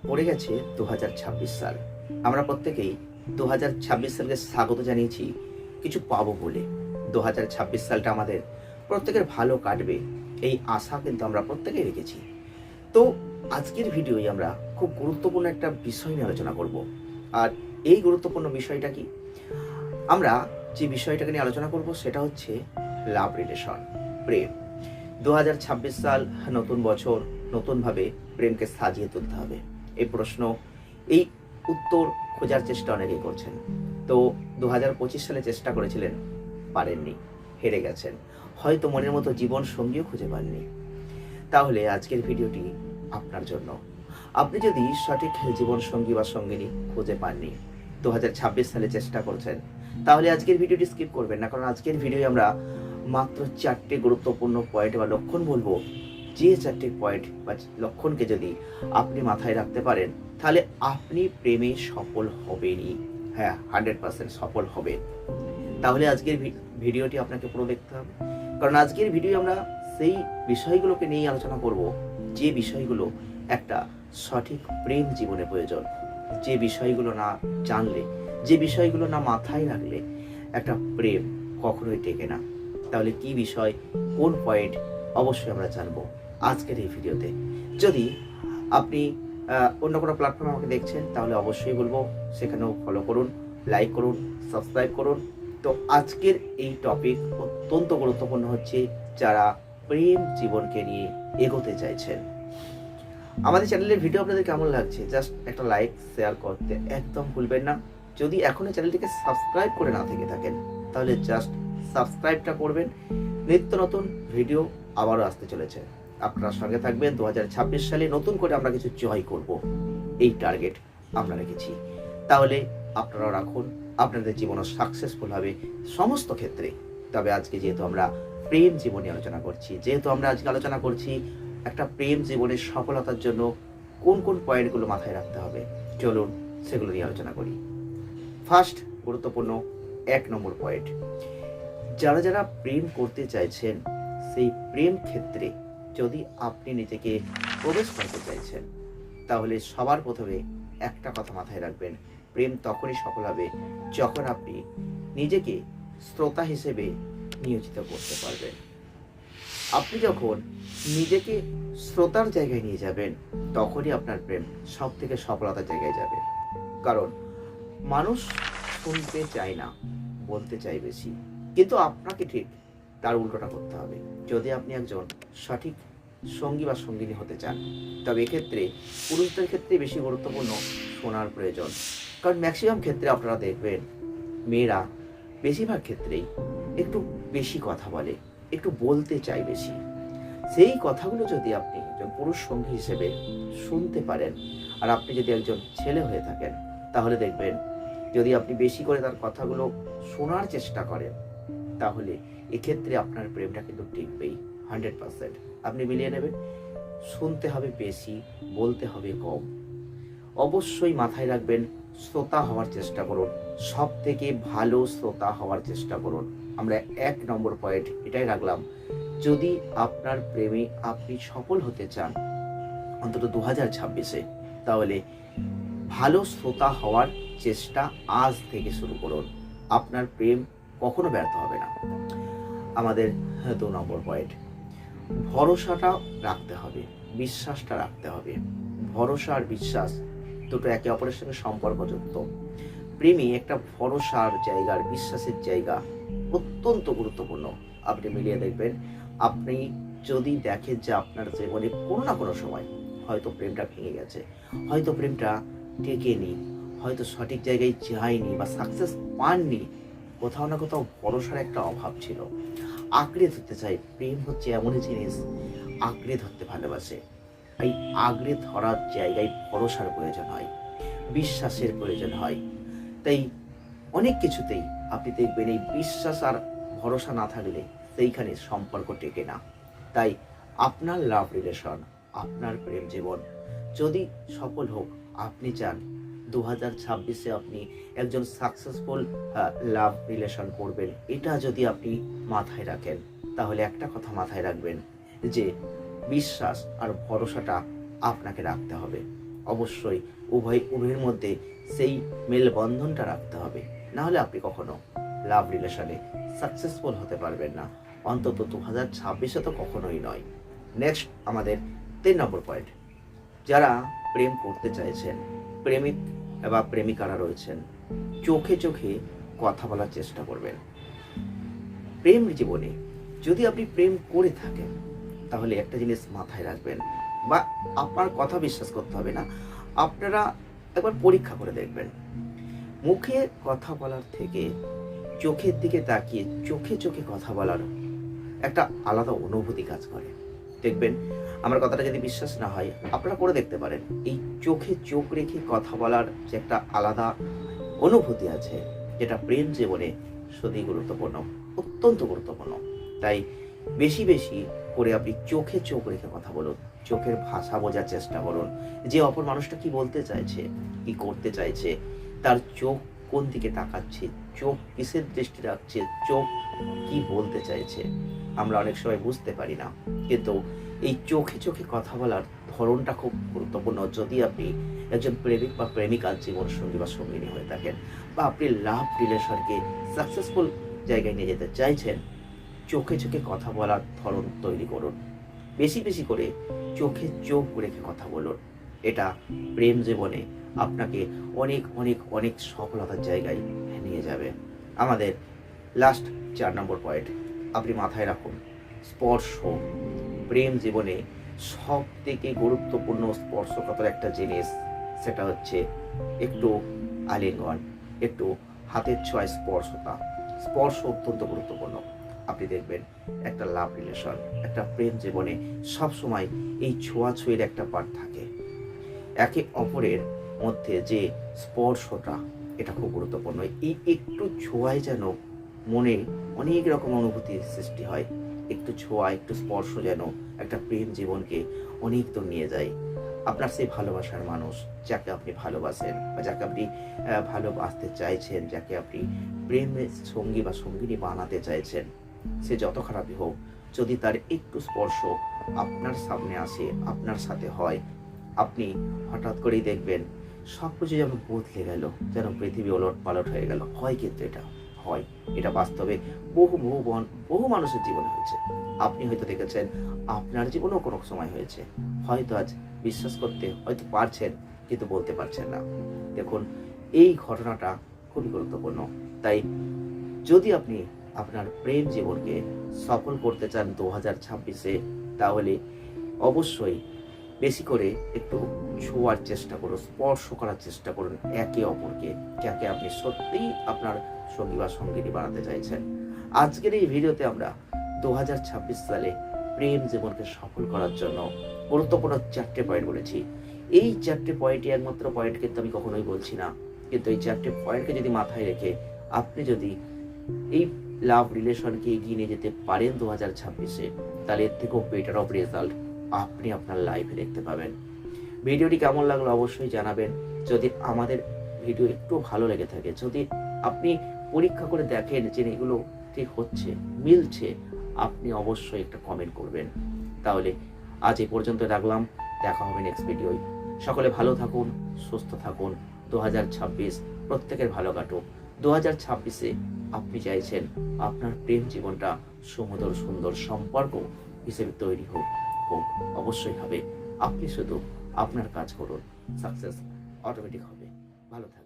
পড়ে গেছে 2026 সাল। আমরা প্রত্যেকেই 2026 সালকে স্বাগত জানিয়েছি কিছু পাবো বলে। 2026 সালটা আমাদের প্রত্যেকের ভালো কাটবে এই আশা কিন্তু আমরা প্রত্যেকেই রেখেছি। তো আজকের ভিডিওয় আমরা খুব গুরুত্বপূর্ণ একটা বিষয় নিয়ে আলোচনা করব। আর এই গুরুত্বপূর্ণ বিষয়টা কি? আমরা যে বিষয়টাকে নিয়ে আলোচনা করব সেটা হচ্ছে লাভ রিলেশন, প্রেম। 2026 সাল, নতুন বছর, নতুনভাবে প্রেমকে সাজিয়ে তুলতে হবে। এই উত্তর খোঁজার চেষ্টা অনেকেই করছেন। তো 2025 সালে চেষ্টা করেছিলেন, পারেননি, হেরে গেছেন, হয়তো মনের মতো জীবন সঙ্গীও খুঁজে পাননি। তাহলে আজকের ভিডিওটি আপনার জন্য। আপনি যদি সঠিক জীবন সঙ্গী বা সঙ্গিনী খুঁজে পাননি, 2026 সালে চেষ্টা করছেন, তাহলে আজকের ভিডিওটি স্কিপ করবেন না। কারণ আজকের ভিডিওয় আমরা মাত্র 4টে গুরুত্বপূর্ণ পয়েন্ট বা লক্ষণ বলবো। যে 4টে পয়েন্ট বা লক্ষণকে যদি আপনি মাথায় রাখতে পারেন, তাহলে আপনি প্রেমে সফল হবেনই। হ্যাঁ, 100% সফল হবেন। তাহলে আজকের ভিডিওটি আপনাকে পুরো দেখতে হবে। কারণ আজকের ভিডিও আমরা সেই বিষয়গুলোকে নিয়ে আলোচনা করব, যে বিষয়গুলো একটা সঠিক প্রেম জীবনে প্রয়োজন। যে বিষয়গুলো না জানলে, যে বিষয়গুলো না মাথায় রাখলে একটা প্রেম কখনোই টেকে না। তাহলে কি বিষয়, কোন পয়েন্ট, অবশ্যই আমরা জানবো আজকের এই ভিডিওতে। যদি আপনি অন্য কোনো প্ল্যাটফর্মে আমাকে দেখছেন, তাহলে অবশ্যই বলবো সেখানেও ফলো করুন, লাইক করুন, সাবস্ক্রাইব করুন। তো আজকের এই টপিক অত্যন্ত গুরুত্বপূর্ণ হচ্ছে যারা প্রেম জীবনকে নিয়ে এগোতে চাইছেন। আমাদের চ্যানেলের ভিডিও আপনাদের কেমন লাগছে, জাস্ট একটা লাইক শেয়ার করতে একদম ভুলবেন না। যদি এখনো চ্যানেলটিকে সাবস্ক্রাইব করে না থেকে থাকেন, তাহলে জাস্ট সাবস্ক্রাইবটা করবেন। নিত্য নতুন ভিডিও আবারও আসতে চলেছে, আপনারা সঙ্গে থাকবেন। 2026 সালে নতুন করে আমরা কিছু জয় করব, এই টার্গেট আমরা রেখেছি। তাহলে আপনারাও রাখুন, আপনাদের জীবনও সাকসেসফুল হবে সমস্ত ক্ষেত্রে। তবে আজকে যেহেতু আমরা প্রেম জীবনে আলোচনা করছি, একটা প্রেম জীবনের সফলতার জন্য কোন কোন পয়েন্টগুলো মাথায় রাখতে হবে, চলুন সেগুলো নিয়ে আলোচনা করি। ফার্স্ট গুরুত্বপূর্ণ 1 নম্বর পয়েন্ট, যারা প্রেম করতে চাইছেন, সেই প্রেম ক্ষেত্রে যদি আপনি নিজেকে প্রবেশ করতে চাইছেন, তাহলে সবার প্রথমে একটা কথা মাথায় রাখবেন, প্রেম তখনই সফল হবে যখন আপনি নিজেকে শ্রোতা হিসেবে নিয়োজিত করতে পারবেন। আপনি যখন নিজেকে শ্রোতার জায়গায় নিয়ে যাবেন, তখনই আপনার প্রেম সব থেকে সফলতার জায়গায় যাবে। কারণ মানুষ শুনতে চায় না, বলতে চায় বেশি। কিন্তু আপনাকে ঠিক তার উল্টোটা করতে হবে। যদি আপনি একজন সঠিক সঙ্গী বা সঙ্গিনী হতে চান, তবে এক্ষেত্রে পুরুষদের ক্ষেত্রে বেশি গুরুত্বপূর্ণ শোনার প্রয়োজন। কারণ ম্যাক্সিমাম ক্ষেত্রে আপনারা দেখবেন মেয়েরা বেশিরভাগ ক্ষেত্রেই একটু বেশি কথা বলে, একটু বলতে চায় বেশি। সেই কথাগুলো যদি আপনি একজন পুরুষ সঙ্গী হিসেবে শুনতে পারেন, আর আপনি যদি একজন ছেলে হয়ে থাকেন, তাহলে দেখবেন যদি আপনি বেশি করে তার কথাগুলো শোনার চেষ্টা করেন, তাহলে এক্ষেত্রে আপনার প্রেমটা কিন্তু টিকবেই 100%। আপনি মিলিয়ে নেবেন, শুনতে হবে বেশি, বলতে হবে কম। অবশ্যই মাথায় রাখবেন, শ্রোতা হওয়ার চেষ্টা করুন, সব থেকে ভালো শ্রোতা হওয়ার চেষ্টা করুন। আমরা 1 নম্বর পয়েন্ট এটাই রাখলাম। যদি আপনার প্রেমে আপনি সফল হতে চান অন্তত 2026-এ, তাহলে ভালো শ্রোতা হওয়ার চেষ্টা আজ থেকে শুরু করুন। আপনার প্রেম কখনো ব্যর্থ হবে না। আমাদের 2 নম্বর পয়েন্ট, ভরসাটা রাখতে হবে, বিশ্বাসটা রাখতে হবে। ভরসা আর বিশ্বাস দুটো একে অপরের সঙ্গে সম্পর্কযুক্ত। প্রেমে একটা ভরসার জায়গা আর বিশ্বাসের জায়গা অত্যন্ত গুরুত্বপূর্ণ। আপনি মিলিয়ে দেখবেন, আপনি যদি দেখেন যে আপনার জীবনে কোনো না কোনো সময় হয়তো প্রেমটা ভেঙে গেছে, হয়তো প্রেমটা টেকেনি, হয়তো সঠিক জায়গায় যায়নি বা সাকসেস পাননি, কোথাও না কোথাও ভরসার একটা অভাব ছিল। আঁকড়ে ধরতে চাই, প্রেম হচ্ছে এমনই জিনিস, আঁকড়ে ধরতে ভালোবাসে। এই আঁকড়ে ধরার জায়গায় ভরসার প্রয়োজন হয়, বিশ্বাসের প্রয়োজন হয়। তাই অনেক কিছুতেই আপনি দেখবেন এই বিশ্বাস আর ভরসা না থাকলে সেইখানে সম্পর্ক টেকে না। তাই আপনার লাভ রিলেশন, আপনার প্রেম জীবন যদি সফল হোক, আপনি চান 2026-এ আপনি একজন সাকসেসফুল লাভ রিলেশন করবেন, এটা যদি আপনি মাথায় রাখেন, তাহলে একটা কথা মাথায় রাখবেন যে বিশ্বাস আর ভরসাটা আপনাকে রাখতে হবে। অবশ্যই উভয়ের মধ্যে সেই মেলবন্ধনটা রাখতে হবে, না হলে আপনি কখনো লাভ রিলেশনে সাকসেসফুল হতে পারবেন না, অন্তত 2026-এ তো কখনোই নয়। নেক্সট আমাদের 3 নম্বর পয়েন্ট, যারা প্রেম করতে চাইছেন, প্রেমিক বা প্রেমিকারা রয়েছেন, চোখে চোখে কথা বলার চেষ্টা করবেন। প্রেম জীবনে যদি আপনি প্রেম করে থাকেন তাহলে একটা জিনিস মাথায় রাখবেন, বা আপনার কথা বিশ্বাস করতে হবে না, আপনারা একবার পরীক্ষা করে দেখবেন। মুখে কথা বলার থেকে চোখের দিকে তাকিয়ে চোখে চোখে কথা বলার একটা আলাদা অনুভূতি কাজ করে। দেখবেন, আমার কথাটা যদি বিশ্বাস না হয় আপনারা করে দেখতে পারেন। এই চোখে চোখ রেখে কথা বলার যে একটা আলাদা অনুভূতি আছে, যেটা প্রেম জীবনে সত্যি গুরুত্বপূর্ণ, অত্যন্ত গুরুত্বপূর্ণ। তাই বেশি বেশি করে আপনি চোখে চোখ রেখে কথা বলুন, চোখের ভাষা বোঝার চেষ্টা করুন, যে অপর মানুষটা কি বলতে চাইছে, কি করতে চাইছে, তার চোখ কোন দিকে তাকাচ্ছে, চোখ কিসের দৃষ্টি রাখছে, চোখ কি বলতে চাইছে, আমরা অনেক সময় বুঝতে পারি না। কিন্তু এই চোখে চোখে কথা বলার ধরনটা খুব গুরুত্বপূর্ণ। যদি আপনি একজন প্রেমিক বা প্রেমিকার জীবন সঙ্গী বা সঙ্গিনী হয়ে থাকেন, বা আপনি লাভ রিলেশনকে সাকসেসফুল জায়গায় নিয়ে যেতে চাইছেন, চোখে চোখে কথা বলার ধরন তৈরি করুন। বেশি বেশি করে চোখে চোখ রেখে কথা বলুন। এটা প্রেম জীবনে আপনাকে অনেক অনেক অনেক সফলতার জায়গায় নিয়ে যাবে। আমাদের লাস্ট 4 নম্বর পয়েন্ট, আপনি মাথায় রাখুন, স্পর্শ। প্রেম জীবনে সব থেকে গুরুত্বপূর্ণ স্পর্শকাতর একটা জিনিস, সেটা হচ্ছে একটু আলিঙ্গন, একটু হাতের ছোঁয়ায় স্পর্শতা। স্পর্শ অত্যন্ত গুরুত্বপূর্ণ। আপনি দেখবেন একটা লাভ রিলেশন, একটা প্রেম জীবনে সবসময় এই ছোঁয়াছুঁয়ের একটা পার্ট থাকে। একে অপরের মধ্যে যে স্পর্শটা, এটা খুব গুরুত্বপূর্ণ। এই একটু ছোঁয়ায় যেন মনে অনেক রকম অনুভূতির সৃষ্টি হয়। একটু ছোঁয়া, একটু স্পর্শ যেন একটা প্রেম জীবনকে অনেক দূর নিয়ে যায়। আপনার সেই ভালোবাসার মানুষ, যাকে আপনি ভালোবাসেন বা যাকে আপনি ভালোবাসতে চাইছেন, যাকে আপনি প্রেমের সঙ্গী বা সঙ্গিনী বানাতে চাইছেন, সে যত খারাপই হোক, যদি তার একটু স্পর্শ আপনার সামনে আসে, আপনার সাথে হয়, আপনি হঠাৎ করেই দেখবেন সব কিছু যেন বদলে গেল, যেন পৃথিবী ওলট পালট হয়ে গেল। হয়, কিন্তু এটা হয়, এটা বাস্তবে বহু মানুষের জীবনে হয়েছে। আপনি হয়তো দেখেছেন, আপনার জীবনেও কোনো সময় হয়েছে। হয়তো আজ বিশ্বাস করতে হয়তো পারছেন, কিন্তু বলতে পারছেন না। দেখুন, এই ঘটনাটা খুবই গুরুত্বপূর্ণ। তাই যদি আপনি আপনার প্রেম জীবনকে সফল করতে চান 2026-এ, তাহলে অবশ্যই বেশি করে একটু ছোঁয়ার চেষ্টা করুন, স্পর্শ করার চেষ্টা করুন একে অপরকে, যাকে আপনি সত্যিই আপনার সঙ্গী বা সঙ্গিনী বানাতে চাইছেন। আজকের এই ভিডিওতে আমরা 2026 সালে প্রেম জীবনকে সফল করার জন্য গুরুত্বপূর্ণ 4টে পয়েন্ট বলেছি। এই 4টে পয়েন্টই একমাত্র পয়েন্ট কিন্তু আমি কখনোই বলছি না, কিন্তু এই 4টে পয়েন্টকে যদি মাথায় রেখে আপনি যদি এই লাভ রিলেশনকে এগিয়ে নিয়ে যেতে পারেন 2026-এ, তাহলে এর থেকেও বেটার অফ রেজাল্ট আপনি আপনার লাইফে দেখতে পাবেন। ভিডিওটি কেমন লাগলো অবশ্যই জানাবেন। যদি আমাদের ভিডিও একটু ভালো লেগে থাকে, যদি আপনি পরীক্ষা করে দেখেন যে এগুলো ঠিক হচ্ছে, মিলছে, আপনি অবশ্যই একটা কমেন্ট করবেন। তাহলে আজ এই পর্যন্ত রাখলাম, দেখা হবে নেক্সট ভিডিওয়। সকলে ভালো থাকুন, সুস্থ থাকুন। 2026 প্রত্যেকের ভালো কাটুক। 2026-এ আপনি চাইছেন আপনার প্রেম জীবনটা সুমধুর সুন্দর সম্পর্ক হিসেবে তৈরি হোক, অবশ্যই হবে। আপনি শুধু আপনার কাজ করুন, সাকসেস অটোমেটিক হবে। ভালো থাকুন।